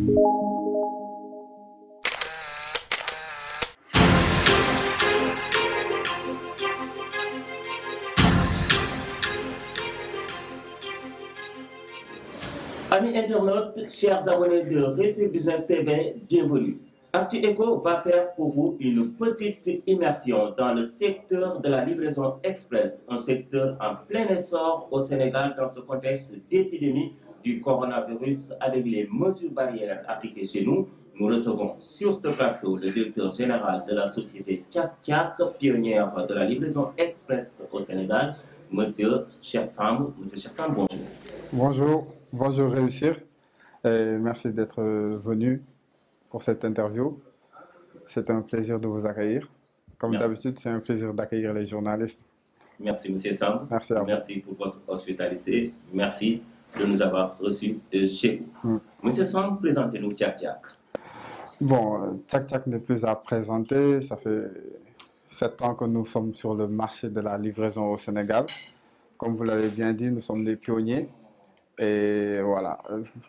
Amis internautes, chers abonnés de Récit Business TV, bienvenue. Actu Eco va faire pour vous une petite immersion dans le secteur de la livraison express, un secteur en plein essor au Sénégal dans ce contexte d'épidémie du coronavirus avec les mesures barrières appliquées chez nous. Nous recevons sur ce plateau le directeur général de la société Tchak Tchak, pionnière de la livraison express au Sénégal, Monsieur Chersam. Monsieur Chersam, bonjour. Bonjour Réussir. Et merci d'être venu pour cette interview. C'est un plaisir de vous accueillir. Comme d'habitude, c'est un plaisir d'accueillir les journalistes. Merci, Monsieur Sam. Merci à vous. Merci pour votre hospitalité. Merci de nous avoir reçus chez vous. Monsieur Sam, présentez-nous Tchak Tchak. Bon, Tchak Tchak n'est plus à présenter. Ça fait 7 ans que nous sommes sur le marché de la livraison au Sénégal. Comme vous l'avez bien dit, nous sommes les pionniers. Et voilà,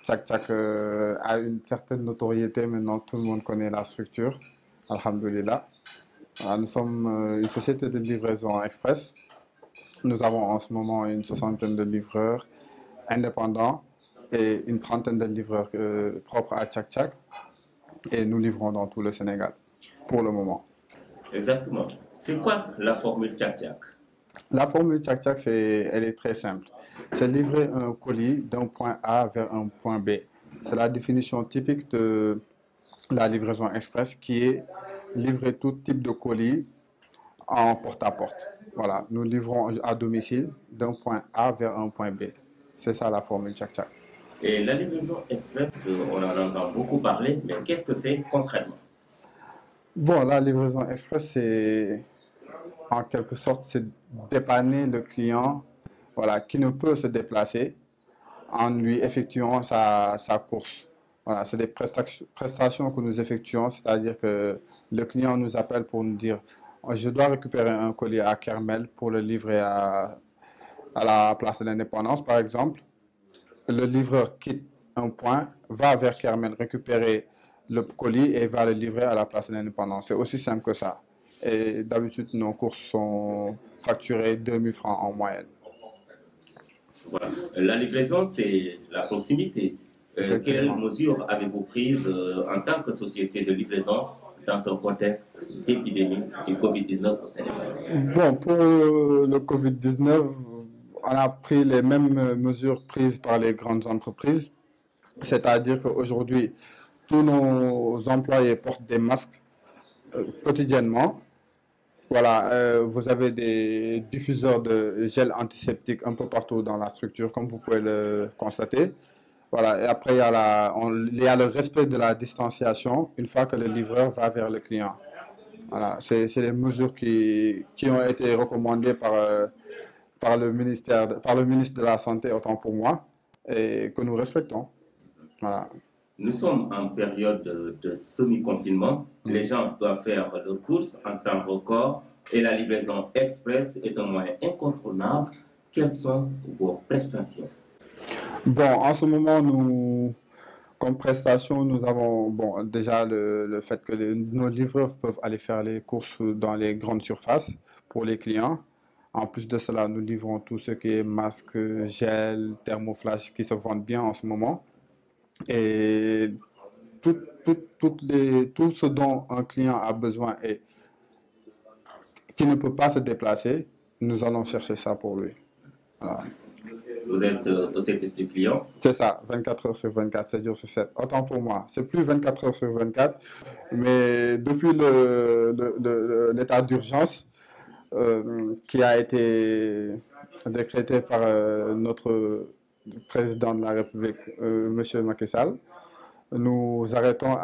Tchak Tchak a une certaine notoriété. Maintenant, tout le monde connaît la structure. Alhamdulillah. Voilà, nous sommes une société de livraison express. Nous avons en ce moment une 60aine de livreurs indépendants et une 30aine de livreurs propres à Tchak Tchak. Et nous livrons dans tout le Sénégal, pour le moment. Exactement. C'est quoi la formule Tchak Tchak? La formule Tchak Tchak, elle est très simple. C'est livrer un colis d'un point A vers un point B. C'est la définition typique de la livraison express qui est livrer tout type de colis en porte-à-porte. Voilà, nous livrons à domicile d'un point A vers un point B. C'est ça la formule Tchak Tchak. Et la livraison express, on en entend beaucoup parler, mais qu'est-ce que c'est concrètement? Bon, la livraison express, c'est en quelque sorte, c'est dépanner le client, voilà, qui ne peut se déplacer en lui effectuant sa course. Voilà, c'est des prestations que nous effectuons, c'est-à-dire que le client nous appelle pour nous dire je dois récupérer un colis à Kermel pour le livrer à la place de l'Indépendance, par exemple. Le livreur quitte un point, va vers Kermel récupérer le colis et va le livrer à la place de l'Indépendance. C'est aussi simple que ça. Et d'habitude, nos courses sont facturées 2000 francs en moyenne. Voilà. La livraison, c'est la proximité. Quelles mesures avez-vous prises en tant que société de livraison dans ce contexte d'épidémie du Covid-19 au Sénégal? Bon, pour le Covid-19, on a pris les mêmes mesures prises par les grandes entreprises. C'est-à-dire qu'aujourd'hui, tous nos employés portent des masques quotidiennement. Voilà, vous avez des diffuseurs de gel antiseptique un peu partout dans la structure, comme vous pouvez le constater. Voilà, et après, il y a le respect de la distanciation une fois que le livreur va vers le client. Voilà, c'est les mesures qui ont été recommandées par le ministre de la Santé, autant pour moi, et que nous respectons. Voilà. Nous sommes en période de semi-confinement. Les gens doivent faire leurs courses en temps record et la livraison express est un moyen incontournable. Quelles sont vos prestations? Bon, en ce moment, comme prestation, nous avons déjà le fait que nos livreurs peuvent aller faire les courses dans les grandes surfaces pour les clients. En plus de cela, nous livrons tout ce qui est masque, gel, thermoflash qui se vendent bien en ce moment. Et tout ce dont un client a besoin et qui ne peut pas se déplacer, nous allons chercher ça pour lui. Voilà. Vous êtes au service du client? C'est ça, 24 heures sur 24, 7 jours sur 7. Autant pour moi. C'est plus 24 heures sur 24, mais depuis l'état d'urgence qui a été décrété par notre président de la République, M. Macky Sall, nous arrêtons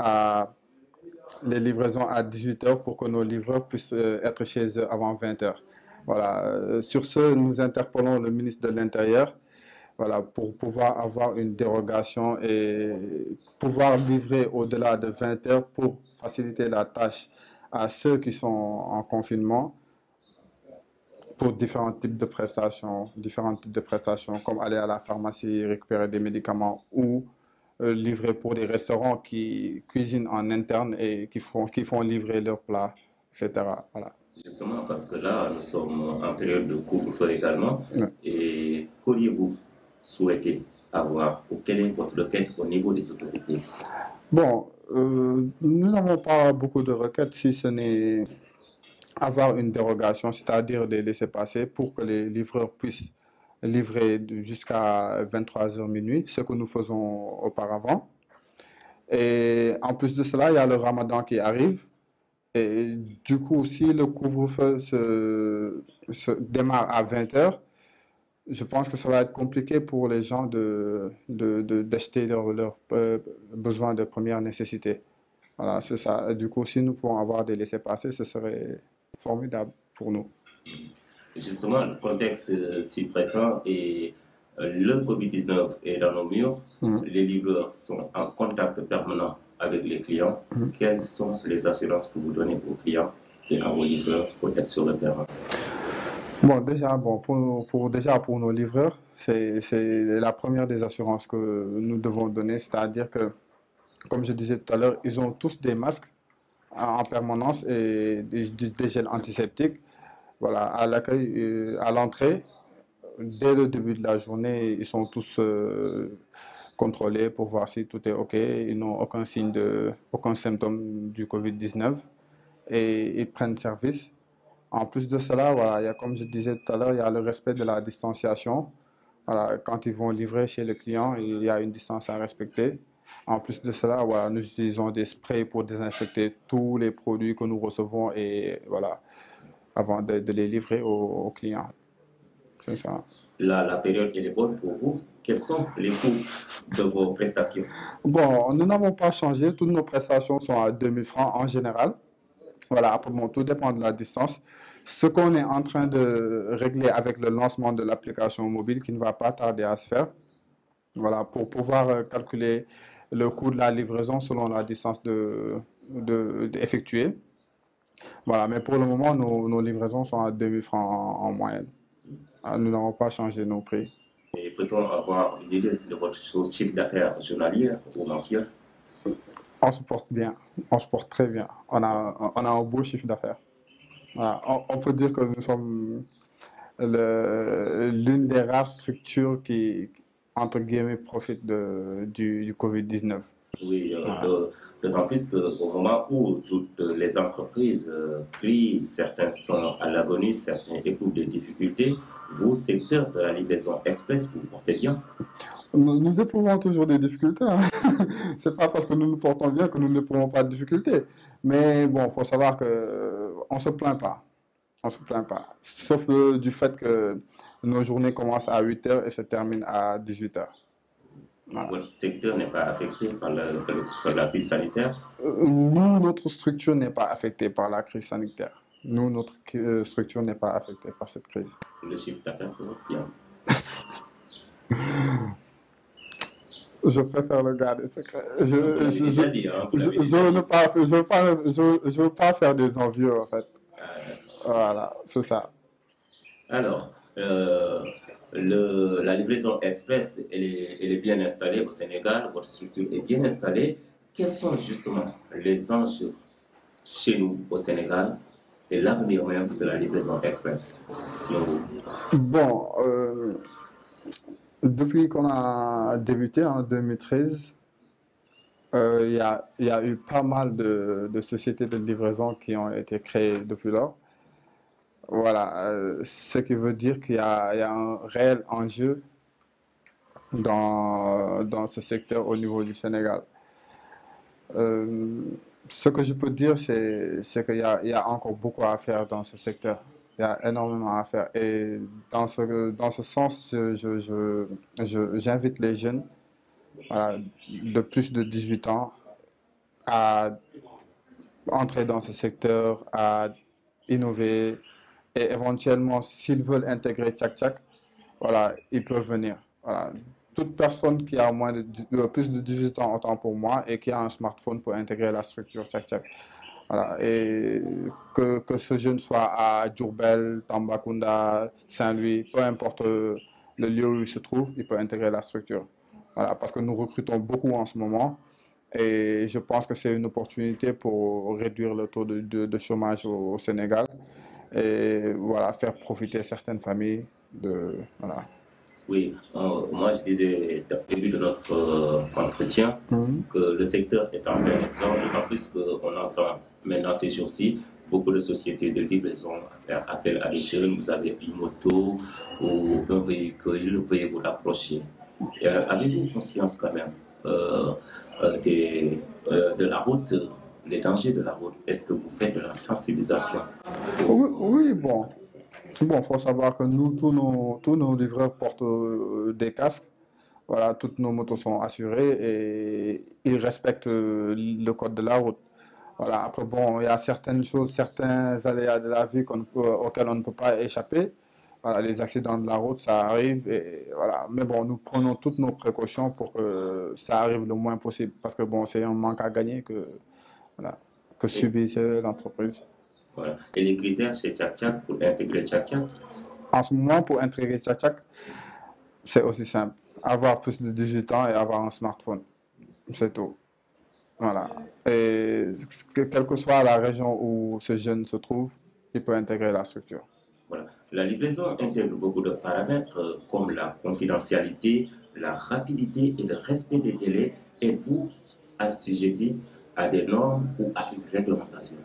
les livraisons à 18 heures pour que nos livreurs puissent être chez eux avant 20 heures. Voilà. Sur ce, nous interpellons le ministre de l'Intérieur, voilà, pour pouvoir avoir une dérogation et pouvoir livrer au-delà de 20 heures pour faciliter la tâche à ceux qui sont en confinement pour différents types de prestations, comme aller à la pharmacie, récupérer des médicaments ou livrer pour des restaurants qui cuisinent en interne et qui font livrer leurs plats, etc. Voilà. Justement, parce que là, nous sommes en période de couvre-feu également. Ouais. Et qu'auriez-vous souhaité avoir ou quelle est votre requête au niveau des autorités? Bon, nous n'avons pas beaucoup de requêtes si ce n'est avoir une dérogation, c'est-à-dire des laissez-passer pour que les livreurs puissent livrer jusqu'à 23 heures minuit, ce que nous faisons auparavant. Et en plus de cela, il y a le Ramadan qui arrive. Et du coup, si le couvre-feu se démarre à 20 heures, je pense que ça va être compliqué pour les gens d'acheter leurs besoins de première nécessité. Voilà, c'est ça. Du coup, si nous pouvons avoir des laissez-passer, ce serait formidable pour nous. Justement, le contexte s'y prétend et le Covid-19 est dans nos murs. Les livreurs sont en contact permanent avec les clients. Quelles sont les assurances que vous donnez aux clients et à vos livreurs pour être sur le terrain? Bon, déjà, pour nos livreurs, c'est la première des assurances que nous devons donner, c'est-à-dire que, comme je disais tout à l'heure, ils ont tous des masques en permanence et des gels antiseptiques. Voilà, à l'accueil, à l'entrée, dès le début de la journée, ils sont tous contrôlés pour voir si tout est OK. Ils n'ont aucun symptôme du Covid-19 et ils prennent service. En plus de cela, voilà, comme je disais tout à l'heure, il y a le respect de la distanciation. Voilà, quand ils vont livrer chez le client, il y a une distance à respecter. En plus de cela, voilà, nous utilisons des sprays pour désinfecter tous les produits que nous recevons et voilà, avant de les livrer aux clients. C'est ça. La période elle est bonne pour vous. Quels sont les coûts de vos prestations? Bon, nous n'avons pas changé. Toutes nos prestations sont à 2000 francs en général. Voilà, après, bon, tout dépend de la distance. Ce qu'on est en train de régler avec le lancement de l'application mobile qui ne va pas tarder à se faire, voilà, pour pouvoir calculer le coût de la livraison selon la distance effectuée. Voilà, mais pour le moment, nos livraisons sont à 2000 francs en moyenne. Nous n'avons pas changé nos prix. Et peut-on avoir une idée de votre chiffre d'affaires journalier ou mensuel? On se porte bien, on se porte très bien. On a un beau chiffre d'affaires. Voilà, on peut dire que nous sommes l'une des rares structures qui, entre guillemets, profite du Covid-19. Oui, Voilà. d'autant plus qu'au moment où toutes les entreprises crient, certains sont à l'agonie, certains éprouvent des difficultés, vous, secteur de la livraison express, vous vous portez bien. Nous éprouvons toujours des difficultés. Hein. C'est pas parce que nous nous portons bien que nous n'éprouvons pas de difficultés. Mais bon, il faut savoir que on se plaint pas. On se plaint pas. Sauf du fait que nos journées commencent à 8 heures et se terminent à 18 heures. Voilà. Votre secteur n'est pas affecté par la crise sanitaire? Nous, notre structure n'est pas affectée par la crise sanitaire. Nous, notre structure n'est pas affectée par cette crise. Le chiffre d'affaires, c'est bien. Je préfère le garder secret. Je ne veux pas faire des envieux, en fait. Voilà, c'est ça. Alors, la livraison express, elle est bien installée au Sénégal, votre structure est bien installée. Quels sont justement les enjeux chez nous au Sénégal et l'avenir même de la livraison express si on... Bon, depuis qu'on a débuté en 2013, il y a eu pas mal de sociétés de livraison qui ont été créées depuis lors. Voilà, ce qui veut dire qu'il y a un réel enjeu dans ce secteur au niveau du Sénégal. Ce que je peux dire, c'est qu'il y a encore beaucoup à faire dans ce secteur. Il y a énormément à faire. Et dans ce sens, j'invite les jeunes voilà, de plus de 18 ans à entrer dans ce secteur, à innover et éventuellement, s'ils veulent intégrer Tchak Tchak, voilà, ils peuvent venir. Voilà. Toute personne qui a plus de 18 ans, autant pour moi, et qui a un smartphone pour intégrer la structure Tchak Tchak. Voilà. Et que ce jeune soit à Diourbel, Tambacounda, Saint-Louis, peu importe le lieu où il se trouve, il peut intégrer la structure. Voilà, parce que nous recrutons beaucoup en ce moment et je pense que c'est une opportunité pour réduire le taux de chômage au Sénégal et voilà, faire profiter certaines familles de, voilà. Oui, moi je disais au début de notre entretien Mhm. que le secteur est en plein essor, d'autant plus qu'on entend maintenant ces jours-ci beaucoup de sociétés de livraison faire appel à des jeunes. Vous avez une moto ou un véhicule, veuillez vous rapprocher. Avez-vous conscience quand même de la route, les dangers de la route? Est-ce que vous faites de la sensibilisation? Oui, oui, bon. Bon, faut savoir que nous, tous nos livreurs portent des casques. Voilà, toutes nos motos sont assurées et ils respectent le code de la route. Voilà, après, bon, il y a certaines choses, certains aléas de la vie auxquels on ne peut pas échapper. Voilà, les accidents de la route, ça arrive. Et, voilà. Mais bon, nous prenons toutes nos précautions pour que ça arrive le moins possible. Parce que bon, c'est un manque à gagner voilà, que Et, subit l'entreprise. voilà. Et les critères chez Tchak Tchak pour intégrer Tchak Tchak? En ce moment, pour intégrer Tchak, c'est aussi simple. Avoir plus de 18 ans et avoir un smartphone. C'est tout. Voilà. Et quelle que soit la région où ce jeune se trouve, il peut intégrer la structure. Voilà. La livraison intègre beaucoup de paramètres comme la confidentialité, la rapidité et le respect des délais. Êtes-vous assujetti à des normes ou à une réglementation?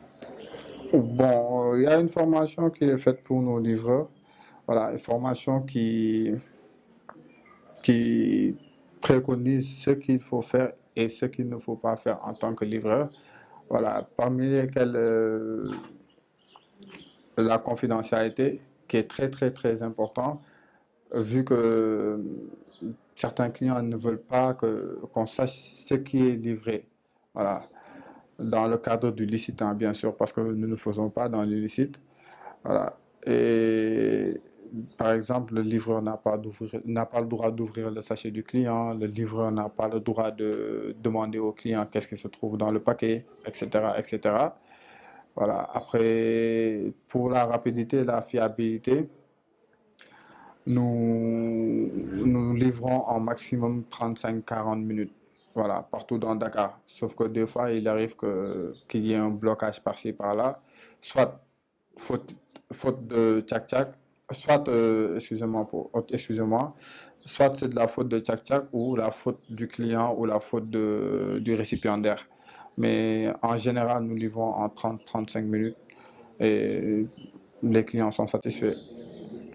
Bon, il y a une formation qui est faite pour nos livreurs. Voilà, une formation qui préconise ce qu'il faut faire et ce qu'il ne faut pas faire en tant que livreur. Voilà, parmi lesquels la confidentialité, qui est très, très, très important, vu que certains clients ne veulent pas qu'on sache ce qui est livré. Voilà. Dans le cadre du licite, hein, bien sûr, parce que nous ne faisons pas dans l'illicite. Voilà. Et par exemple, le livreur n'a pas le droit d'ouvrir le sachet du client, le livreur n'a pas le droit de demander au client qu'est-ce qui se trouve dans le paquet, etc., etc. Voilà. Après, pour la rapidité et la fiabilité, nous livrons en maximum 35-40 minutes. Voilà, partout dans Dakar. Sauf que des fois, il arrive qu'il y ait un blocage par-ci, par-là. Soit faute, faute de tchak-tchak, soit, excusez-moi, soit c'est de la faute de tchak-tchak ou la faute du client ou la faute du récipiendaire. Mais en général, nous livrons en 30-35 minutes et les clients sont satisfaits.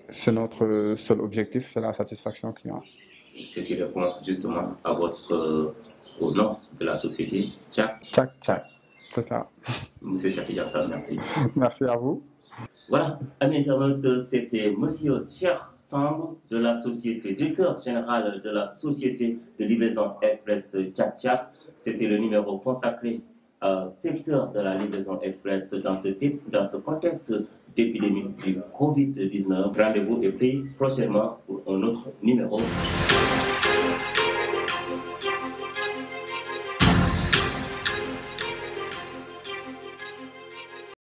C'est notre seul objectif, c'est la satisfaction client. Ce qui répond justement à au nom de la société Tchak. Tchak, tchak, c'est ça. Monsieur Chakidjan, merci. Merci à vous. Voilà, amis internautes, c'était Monsieur Cheikh Samb de la société, directeur général de la société de livraison express Tchak Tchak. C'était le numéro consacré au secteur de la livraison express dans ce contexte d'épidémie du Covid-19. Rendez-vous est pris prochainement pour un autre numéro.